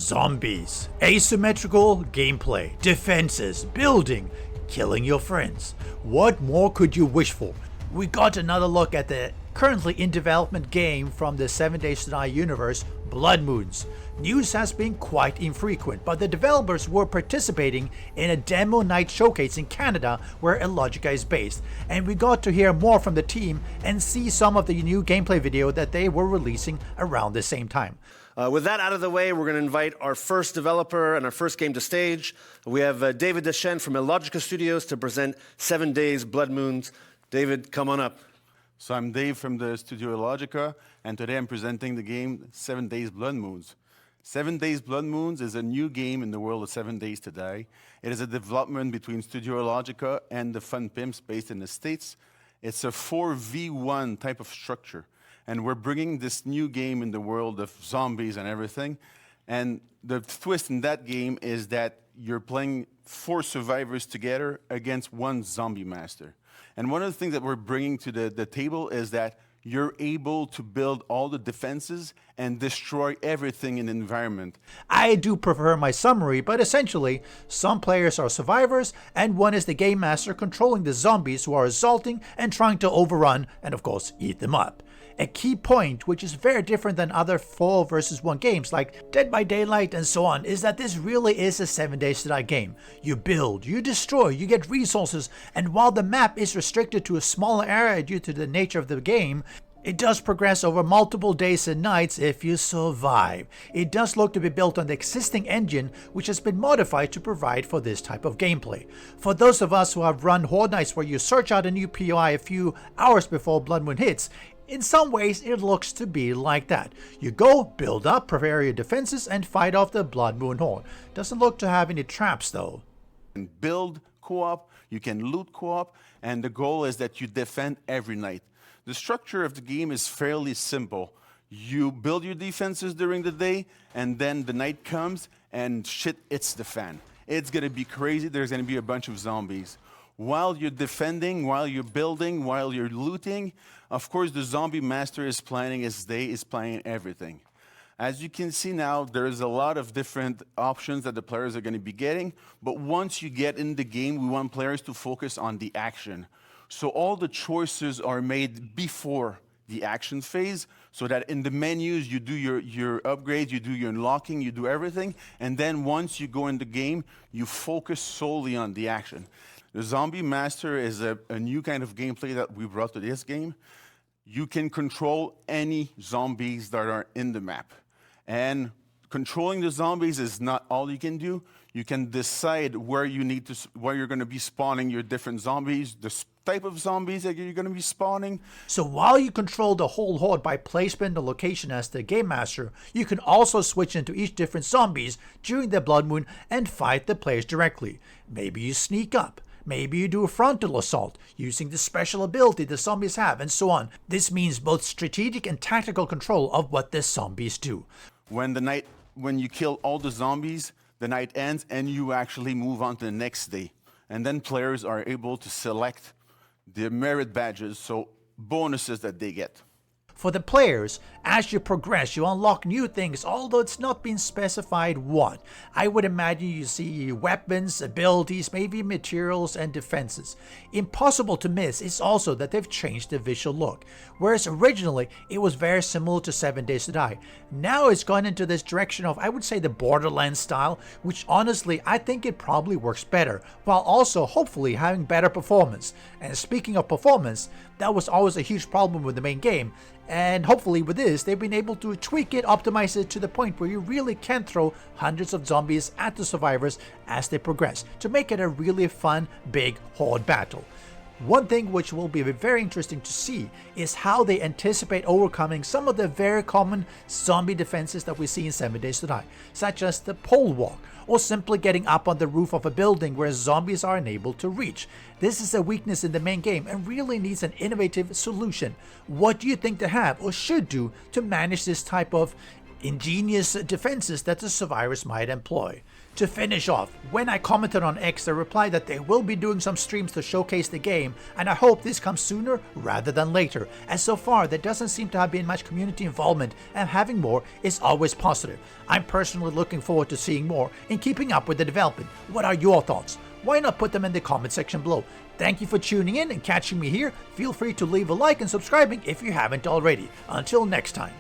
Zombies, asymmetrical gameplay, defenses, building, killing your friends. What more could you wish for? We got another look at the currently in development game from the 7 Days to Die universe, Bloodmoons. News has been quite infrequent, but the developers were participating in a demo night showcase in Canada where Illogica is based, and we got to hear more from the team and see some of the new gameplay video that they were releasing around the same time. With that out of the way, we're going to invite our first developer and our first game to stage. We have David Deschênes from Illogica Studios to present 7 Days Bloodmoons. David, come on up. So I'm Dave from the studio Illogica, and today I'm presenting the game 7 Days Bloodmoons. 7 Days Bloodmoons is a new game in the world of 7 Days to Die. It is a development between Studio Illogica and the Fun Pimps based in the States. It's a 4v1 type of structure, and we're bringing this new game in the world of zombies and everything. And the twist in that game is that you're playing 4 survivors together against 1 zombie master. And one of the things that we're bringing to the table is that you're able to build all the defenses and destroy everything in the environment. I do prefer my summary, but essentially, some players are survivors, and one is the game master controlling the zombies who are assaulting and trying to overrun and of course eat them up. A key point, which is very different than other 4 versus 1 games like Dead by Daylight and so on, is that this really is a 7 Days to Die game. You build, you destroy, you get resources, and while the map is restricted to a smaller area due to the nature of the game, it does progress over multiple days and nights if you survive. It does look to be built on the existing engine, which has been modified to provide for this type of gameplay. For those of us who have run Horde nights where you search out a new POI a few hours before Blood Moon hits, in some ways it looks to be like that. You go, build up, prepare your defenses, and fight off the Blood Moon Horde. Doesn't look to have any traps though. You can build co-op, you can loot co-op, and the goal is that you defend every night. The structure of the game is fairly simple. You build your defenses during the day, and then the night comes and shit hits the fan. It's gonna be crazy, there's gonna be a bunch of zombies. While you're defending, while you're building, while you're looting, of course the zombie master is planning his day, is planning everything. As you can see now, there's a lot of different options that the players are going to be getting, but once you get in the game, we want players to focus on the action. So all the choices are made before the action phase, so that in the menus you do your upgrades, you do your unlocking, you do everything, and then once you go in the game, you focus solely on the action. The Zombie Master is a new kind of gameplay that we brought to this game. You can control any zombies that are in the map. And controlling the zombies is not all you can do. You can decide where you're going to be spawning your different zombies, the type of zombies that you're going to be spawning. So while you control the whole horde by placement and location as the game master, you can also switch into each different zombies during the Blood Moon and fight the players directly. Maybe you sneak up. Maybe you do a frontal assault using the special ability the zombies have, and so on. This means both strategic and tactical control of what the zombies do. When you kill all the zombies, the night ends and you actually move on to the next day. And then players are able to select the merit badges, so bonuses that they get. For the players, as you progress, you unlock new things, although it's not been specified what. I would imagine you see weapons, abilities, maybe materials and defenses. Impossible to miss is also that they've changed the visual look. Whereas originally it was very similar to 7 Days to Die. Now it's gone into this direction of, I would say, the Borderlands style, which honestly I think it probably works better, while also hopefully having better performance. And speaking of performance, that was always a huge problem with the main game. And hopefully with this, they've been able to tweak it, optimize it to the point where you really can throw hundreds of zombies at the survivors as they progress to make it a really fun, big horde battle. One thing which will be very interesting to see is how they anticipate overcoming some of the very common zombie defenses that we see in 7 Days to Die, such as the pole walk, or simply getting up on the roof of a building where zombies are unable to reach. This is a weakness in the main game and really needs an innovative solution. What do you think they have or should do to manage this type of ingenious defenses that the survivors might employ. To finish off, when I commented on X, they replied that they will be doing some streams to showcase the game, and I hope this comes sooner rather than later, as so far there doesn't seem to have been much community involvement, and having more is always positive. I'm personally looking forward to seeing more and keeping up with the development. What are your thoughts? Why not put them in the comment section below? Thank you for tuning in and catching me here. Feel free to leave a like and subscribing if you haven't already. Until next time.